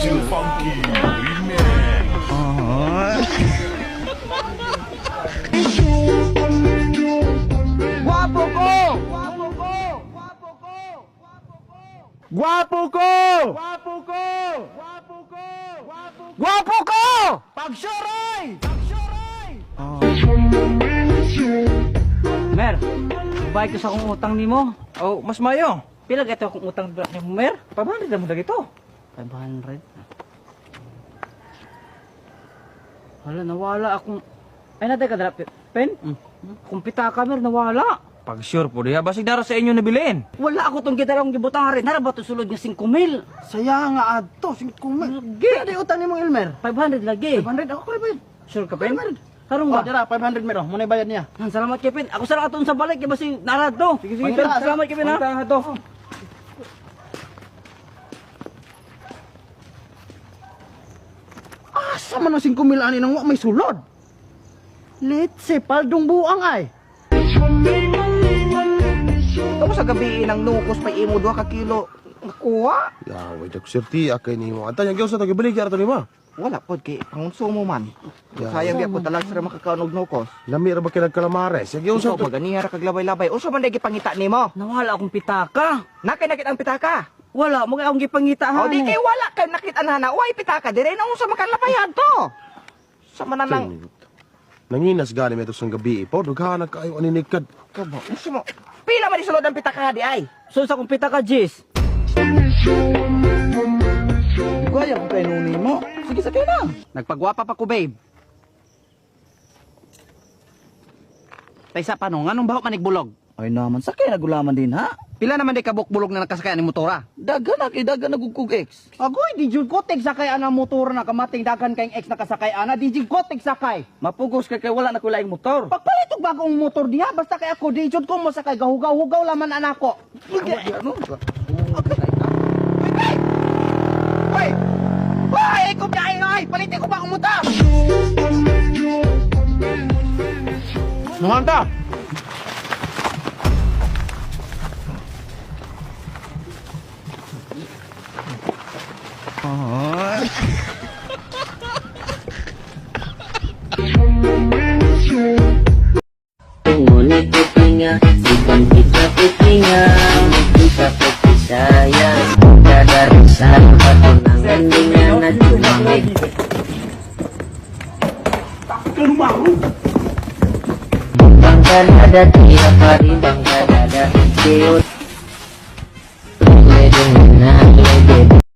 Too funky remix. Guwapo ko! Guwapo ko! Guwapo ko! Guwapo ko! Guwapo ko! Guwapo ko! Guwapo ko! Pagsuroy! Pagsuroy! Mer, bayad ko sa akong utang nimo. Oh, mas mayo. Pila gato akong utang nimo, Mer? 500 na mo dagito. 500. Hala, nawala akong... Ay, natin ka dala, pen? Kung pitaka, Mer, nawala. Pag sure po diha, basig daro sa inyo nabilin. Wala ako tong gitarang gibutang rin. Nara ba ito sulod nga 5,000? Saya nga adto, sing kumay. Lagi. Kaya utang ni mong Elmer. 500 lagi. 500 ako kay bayad. Sure ka, pen? Karong Oh, ba? dira 500 meron. Muna bayad niya. Salamat kay pen. Ako sa aton sa balik, kaya basi narad to. Sige, sige, pen. Salamat kay pen, ha? Punta to. Asa man ang 5,000 ani nang wa may sulod. Let's say paldong buang ay. Ito sa gabi nang nukos pa imo 2 ka kilo. Nakuha. Ya, wait ako sirti akay ni mo. Anta yang gyud sa tagibalik ya ato ni ma. Wala pod kay pangonsumo man. Ya. Sayang biya ko talag sa makakaonog nukos. Lami ra ba kinag kalamares? Yang gyud sa Usa paganiha ra kag labay-labay. Unsa man day gipangita nimo? Nawala akong pitaka. Nakit ang pitaka. Wala, mo akong gipangita, ha? O di kay wala kay nakita na way pitaka dire na unsa makalabayan to. Sa mananang Nanginas gani meto sang gabi po dughan kaayo ani nikad. kabo. Unsa mo? Pila man isulod ang pitaka di ay? So, sa akong pitaka, Jis. Kaya ko kay nuni mo. Sige sa na. Nagpagwapa pa ko babe. Taysa pa no, nganong bahok manigbulog? Ay naman sakay nagulaman din ha. Pila naman day kabuk-bulog na nakasakayan ni motora? Dagan na kay dagan nagugkog X. Agoy, di jud kotek sakay ana motor na kamating dagan kayong ex nakasakay ana, di jud kotek sakay. Mapugos ka kay wala na ko laing motor. Pagpalitog ba akong motor diha, basta kay ako di jud ko mo sakay gahugaw-hugaw laman anako. Hoy! Hoy! Ikaw kayo ay! Palitin ko ba ang motor? Nunganta. Ngunit kupinga, bukan kita kupinga, kita kopi sayang, kadarisan patunangan dengan najumangit. Bangkan ada tiap hari, bangkan ada,